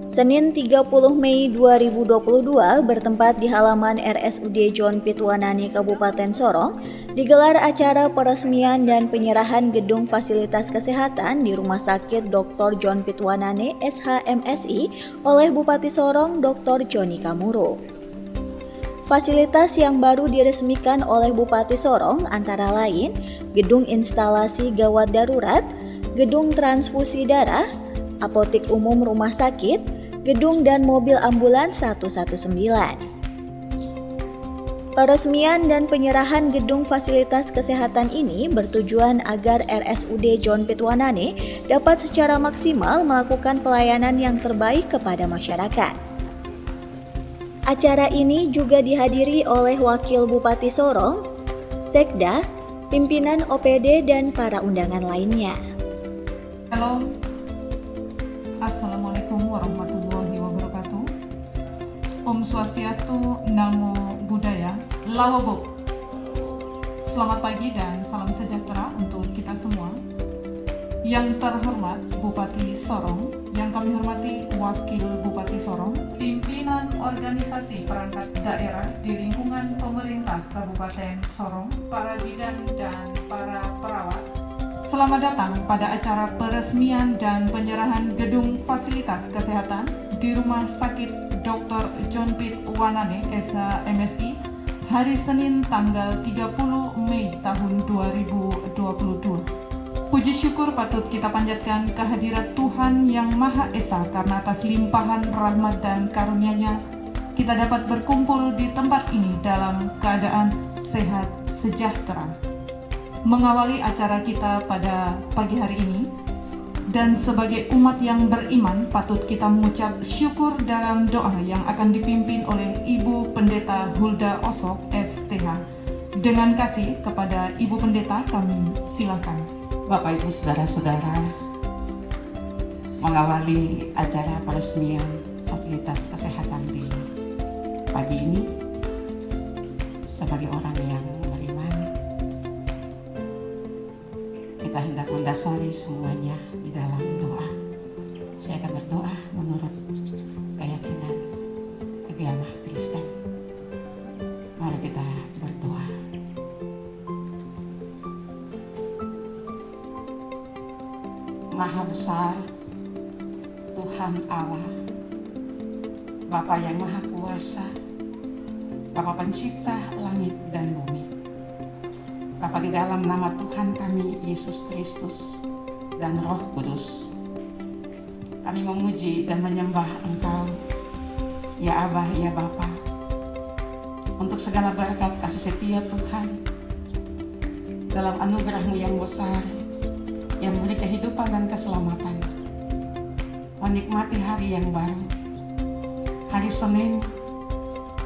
Senin 30 Mei 2022 bertempat di halaman RSUD John Pitwanani Kabupaten Sorong digelar acara peresmian dan penyerahan gedung fasilitas kesehatan di Rumah Sakit Dr. John Pitwanani SHMSI oleh Bupati Sorong Dr. Joni Kamuro. Fasilitas yang baru diresmikan oleh Bupati Sorong antara lain gedung instalasi gawat darurat, gedung transfusi darah, apotik umum rumah sakit, gedung dan mobil ambulans 119. Peresmian dan penyerahan gedung fasilitas kesehatan ini bertujuan agar RSUD John Pitwanani dapat secara maksimal melakukan pelayanan yang terbaik kepada masyarakat. Acara ini juga dihadiri oleh Wakil Bupati Sorong, Sekda, pimpinan OPD dan para undangan lainnya. Halo, Assalamualaikum warahmatullahi wabarakatuh. Om Swastiastu, Namo Buddhaya, Lawabok. Selamat pagi dan salam sejahtera untuk kita semua. Yang terhormat Bupati Sorong, yang kami hormati Wakil Bupati Sorong, pimpinan organisasi perangkat daerah di lingkungan pemerintah Kabupaten Sorong, para bidan dan para perawat. Selamat datang pada acara peresmian dan penyerahan gedung fasilitas kesehatan di Rumah Sakit Dr. John Pitwanani SHMSI hari Senin tanggal 30 Mei tahun 2022. Puji syukur patut kita panjatkan kehadirat Tuhan Yang Maha Esa karena atas limpahan rahmat dan karunia-Nya kita dapat berkumpul di tempat ini dalam keadaan sehat sejahtera. Mengawali acara kita pada pagi hari ini, dan sebagai umat yang beriman patut kita mengucap syukur dalam doa yang akan dipimpin oleh Ibu Pendeta Hulda Osok STH. Dengan kasih kepada Ibu Pendeta kami silakan. Bapak Ibu Saudara-saudara, mengawali acara peresmian fasilitas kesehatan di pagi ini sebagai orang yang beriman, kita hendak mendasari semuanya di dalam doa. Saya akan berdoa menurut keyakinan agama Kristen. Mari kita berdoa. Maha besar Tuhan Allah, Bapa yang Maha Kuasa, Bapa pencipta langit dan bumi. Bapa, di dalam nama Tuhan kami Yesus Kristus dan Roh Kudus, kami memuji dan menyembah Engkau, ya Abah, ya Bapa, untuk segala berkat kasih setia Tuhan dalam anugerah-Mu yang besar, yang memberi kehidupan dan keselamatan. Menikmati hari yang baru, hari Senin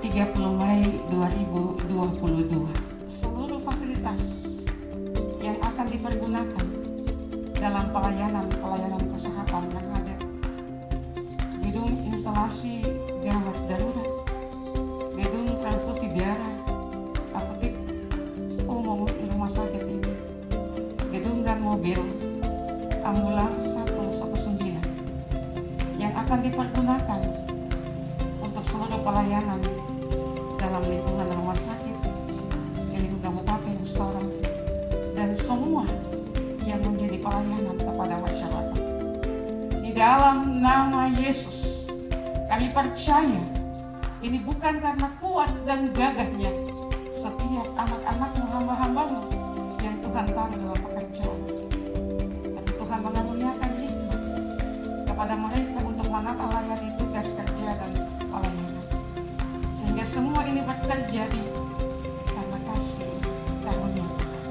30 Mei 2022. Seluruh fasilitas yang akan dipergunakan dalam pelayanan kesehatan yang ada, gedung instalasi gawat darurat, gedung transfusi darah, apotik umum di rumah sakit ini, gedung dan mobil ambulans 119 yang akan dipergunakan untuk seluruh pelayanan dalam lingkungan rumah sakit di lingkungan Kabupaten Sorong dan semua yang menjadi pelayanan kepada masyarakat. Di dalam nama Yesus kami percaya ini bukan karena kuat dan gagahnya setiap anak-anak-Mu, hamba-hamba-Mu yang Tuhan taruh dalam pekerjaan, tapi Tuhan mengaruniakan hikmat kepada mereka untuk menata layani tugas kerja dan pelayanan, sehingga semua ini terjadi karena kasih karunia Tuhan.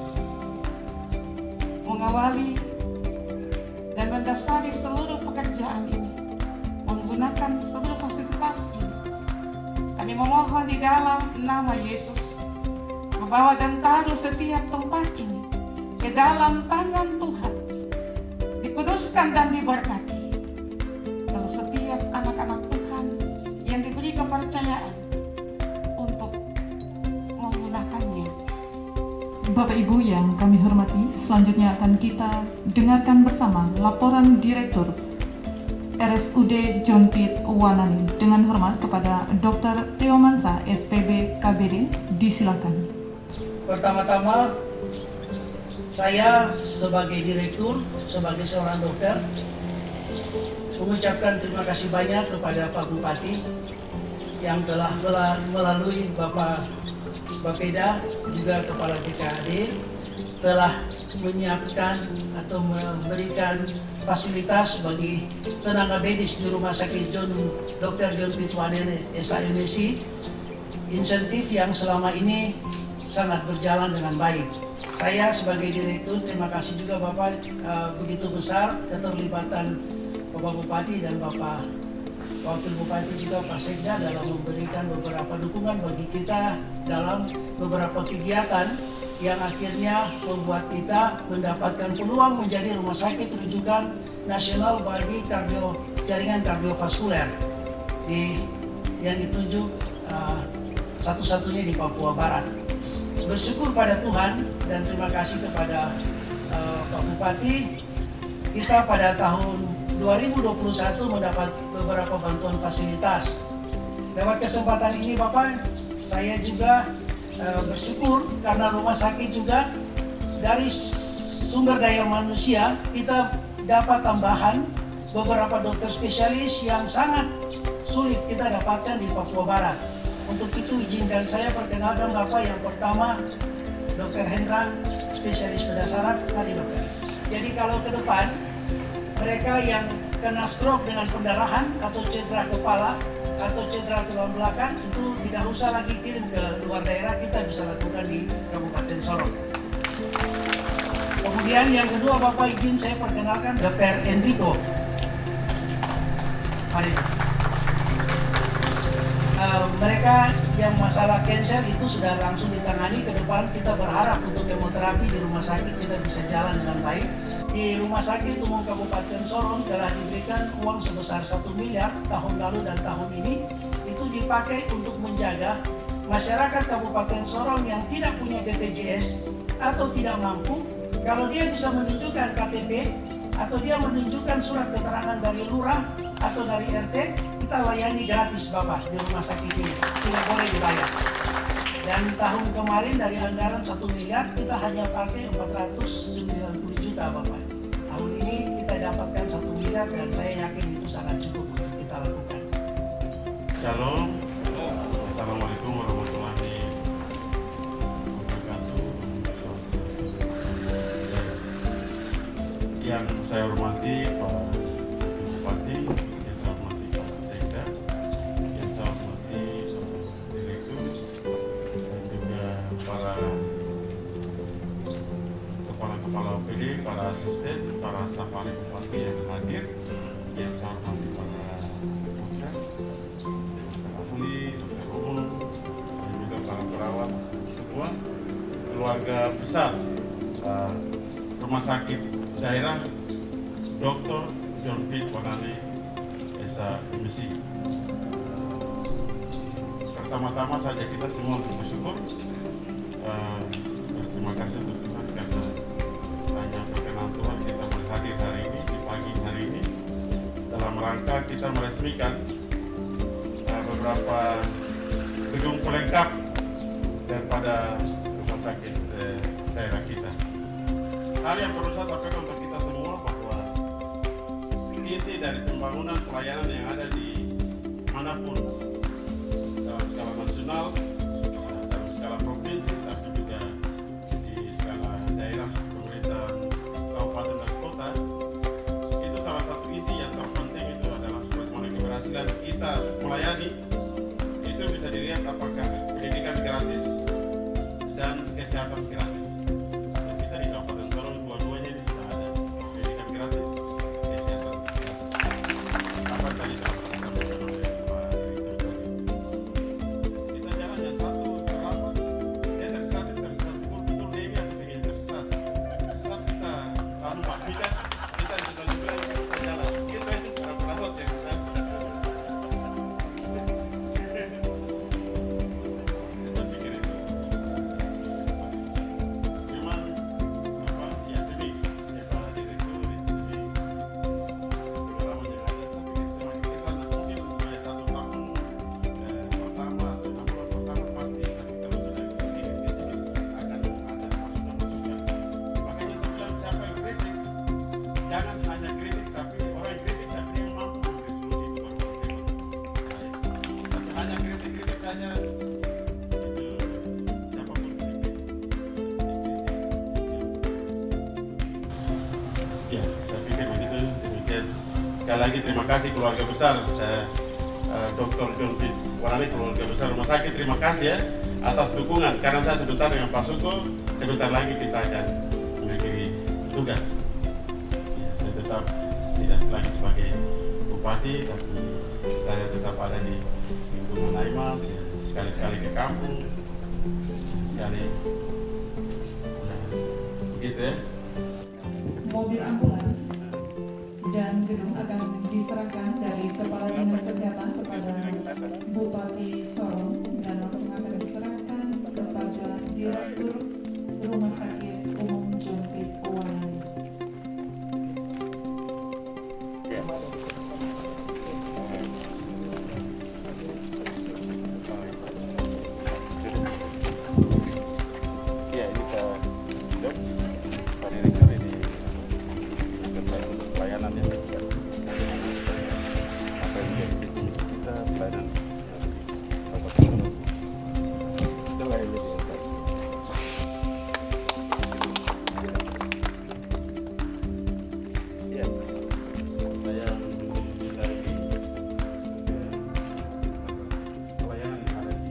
Mengawali dan mendasari seluruh pekerjaan ini, menggunakan seluruh fasilitas ini, kami memohon di dalam nama Yesus, membawa dan taruh setiap tempat ini ke dalam tangan Tuhan, dikuduskan dan diberkati. Kalau setiap anak-anak Tuhan yang diberi kepercayaan untuk menggunakannya. Bapak Ibu yang kami hormati, selanjutnya akan kita dengarkan bersama laporan Direktur RSUD John Pitwanani. Dengan hormat kepada Dr. Theo Mansa, SPB KBD, disilakan. Pertama-tama, saya sebagai direktur, sebagai seorang dokter, mengucapkan terima kasih banyak kepada Pak Bupati yang telah melalui Bapak Bapeda, juga Kepala BKAD, telah menyiapkan atau memberikan fasilitas bagi tenaga medis di Rumah Sakit Dr. John Pitwanani SAMSI, insentif yang selama ini sangat berjalan dengan baik. Saya sebagai direktur terima kasih juga Bapak, begitu besar keterlibatan Bapak Bupati dan Bapak Wakil Bupati juga Pak Sekda dalam memberikan beberapa dukungan bagi kita dalam beberapa kegiatan yang akhirnya membuat kita mendapatkan peluang menjadi rumah sakit rujukan nasional bagi jaringan kardiovaskuler yang ditunjuk satu-satunya di Papua Barat. Bersyukur pada Tuhan dan terima kasih kepada Pak Bupati, kita pada tahun 2021 mendapat beberapa bantuan fasilitas. Lewat kesempatan ini Bapak, saya juga bersyukur karena rumah sakit juga dari sumber daya manusia kita dapat tambahan beberapa dokter spesialis yang sangat sulit kita dapatkan di Papua Barat. Untuk itu izinkan saya perkenalkan Bapak yang pertama, Dr. Hendra, spesialis bedah saraf. Mari dokter. Jadi kalau ke depan mereka yang kena stroke dengan pendarahan atau cedera kepala atau cedera tulang belakang itu tidak usah lagi kirim ke luar daerah, kita bisa lakukan di Kabupaten Sorong. Kemudian yang kedua Bapak izin saya perkenalkan Dr. Enrico. Mari. Mereka yang masalah kanker itu sudah langsung ditangani. Ke depan kita berharap untuk kemoterapi di rumah sakit kita bisa jalan dengan baik. Di Rumah Sakit Umum Kabupaten Sorong telah diberikan uang sebesar 1 miliar tahun lalu dan tahun ini. Itu dipakai untuk menjaga masyarakat Kabupaten Sorong yang tidak punya BPJS atau tidak mampu. Kalau dia bisa menunjukkan KTP atau dia menunjukkan surat keterangan dari lurah atau dari RT, kita layani gratis Bapak di rumah sakit ini, tidak boleh dibayar. Dan tahun kemarin dari anggaran 1 miliar kita hanya pakai 490 juta Bapak. Tahun ini kita dapatkan 1 miliar dan saya yakin itu sangat cukup untuk kita lakukan. Shalom. Assalamualaikum warahmatullahi wabarakatuh. Yang saya hormati Pak Bupati, yang saya hormati Pak Sekda, yang saya hormati Direktur, dan juga para kepala-kepala OPD, para asisten, para staf ahli Bupati yang hadir, yang saya hormati para dokter, dokter umum, dan juga para perawat semua, keluarga besar Rumah Sakit Daerah Dr. John Pitwanani SAMSI. Pertama-tama saja kita semua untuk bersyukur, berterima kasih untuk Tuhan karena hanya berkenan Tuhan kita hadir hari ini, di pagi hari ini, dalam rangka kita meresmikan beberapa gedung pelengkap daripada rumah sakit daerah kita. Hal yang perlu saya sampaikan untuk kita semua bahwa inti dari pembangunan pelayanan yang ada di manapun, dalam skala nasional, dalam skala provinsi, tapi juga di skala daerah, pemerintahan kabupaten dan kota, itu salah satu inti yang terpenting itu adalah bagaimana keberhasilan kita melayani. Itu bisa dilihat apakah pendidikan gratis dan kesehatan gratis. Dan kita di Kabupaten Sorong dua-duanya ini sudah ada pendidikan gratis, kesehatan gratis. Apa tadi telah disampaikan oleh Pak Direktur tadi? Kita jalan yang satu terlambat, dia tersesat, betul-betul dia ini harus ingin tersesat. Tersesat kita pastikan kita juga kita jalan. Kita ini para perawat ya. Ya, saya pikir begitu. Demikian. Sekali lagi terima kasih keluarga besar Dr. John Pitwanani, keluarga besar rumah sakit. Terima kasih ya atas dukungan. Karena saya sebentar dengan Pak Suko, sebentar lagi kita akan mengakhiri tugas. Ya, saya tetap tidak lagi sebagai bupati, tapi saya tetap ada di lingkungan Aimas, ya, sekali-sekali ke kampung, sekali begitu ya. Mobil ambulans dan gedung akan diserahkan dari Kepala Dinas Kesehatan kepada Bupati Sorong dan langsung akan diserahkan kepada Direktur Rumah Sakit Umum John Pitwanani. Ya, ini Pak Dok, Pak Direktur ini pelayanan ya. Apa yang menjadi visi kita pelayanan. Itulah yang jadi ya, saya dari pelayanan yang ada di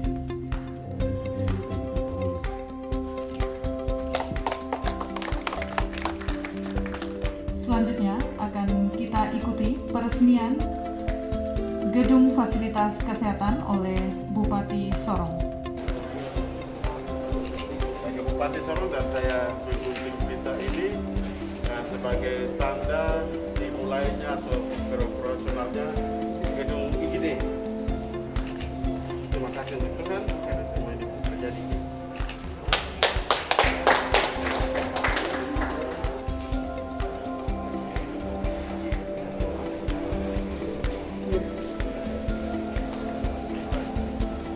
Selanjutnya akan kita ikuti peresmian gedung fasilitas kesehatan oleh Bupati Sorong. Sebagai Bupati Sorong dan saya berkunjung kita ini sebagai tanda dimulainya atau operasionalnya gedung IGD. Terima kasih untuk Tuhan karena semua ini terjadi.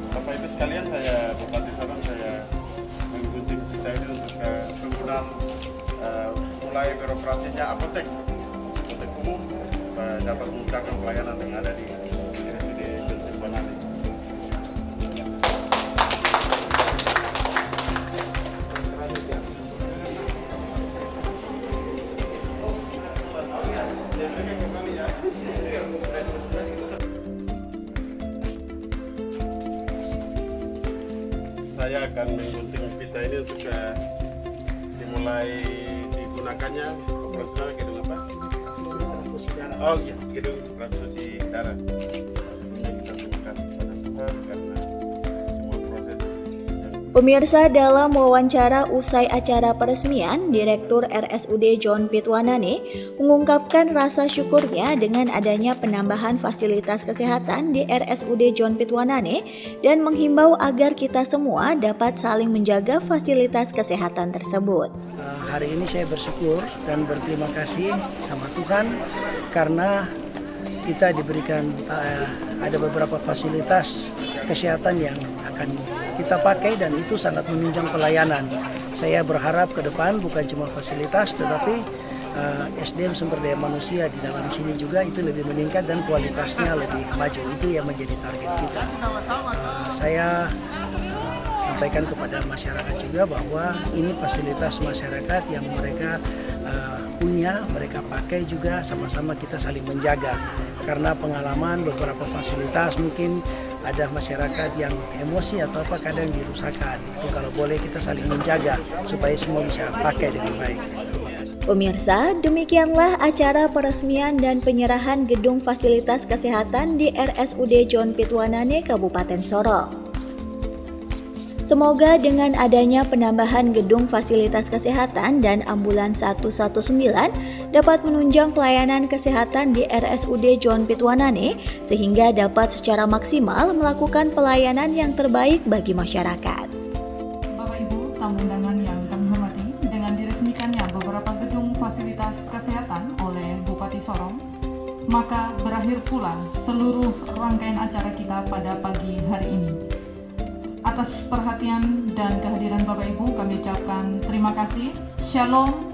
Bapak Ibu sekalian, saya Bupati Sorong, saya menggunting kita ini untuk penggunaan mulai beroperasinya apotek umum dapat memudahkan pelayanan yang ada di RSUD John Pitwanani. Saya akan menggunting pita ini untuk dimulai digunakannya operasional gedung apa? Oh iya, gedung transfusi darah. Ini kita temukan pada Tuhan karena semua proses yang Pemirsa, dalam wawancara usai acara peresmian, Direktur RSUD John Pitwanani mengungkapkan rasa syukurnya dengan adanya penambahan fasilitas kesehatan di RSUD John Pitwanani dan menghimbau agar kita semua dapat saling menjaga fasilitas kesehatan tersebut. Hari ini saya bersyukur dan berterima kasih sama Tuhan karena kita diberikan ada beberapa fasilitas kesehatan yang akan kita pakai dan itu sangat menunjang pelayanan. Saya berharap ke depan bukan cuma fasilitas tetapi SDM sumber daya manusia di dalam sini juga itu lebih meningkat dan kualitasnya lebih maju. Itu yang menjadi target kita. Saya sampaikan kepada masyarakat juga bahwa ini fasilitas masyarakat yang mereka punya, mereka pakai juga, sama-sama kita saling menjaga. Karena pengalaman beberapa fasilitas mungkin ada masyarakat yang emosi atau apa kadang dirusakkan. Itu kalau boleh kita saling menjaga supaya semua bisa pakai dengan baik. Pemirsa, demikianlah acara peresmian dan penyerahan gedung fasilitas kesehatan di RSUD John Pitwanani, Kabupaten Sorong. Semoga dengan adanya penambahan gedung fasilitas kesehatan dan ambulans 119 dapat menunjang pelayanan kesehatan di RSUD John Pitwanani sehingga dapat secara maksimal melakukan pelayanan yang terbaik bagi masyarakat. Bapak Ibu tamu undangan yang kami hormati, dengan diresmikannya beberapa gedung fasilitas kesehatan oleh Bupati Sorong, maka berakhir pula seluruh rangkaian acara kita pada pagi hari ini. Atas perhatian dan kehadiran Bapak Ibu kami ucapkan terima kasih. Shalom.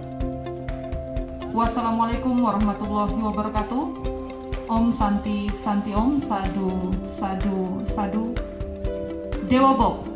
Wassalamualaikum warahmatullahi wabarakatuh. Om Santi Santi Om. Sadu Sadu Sadu. Dewa Bok.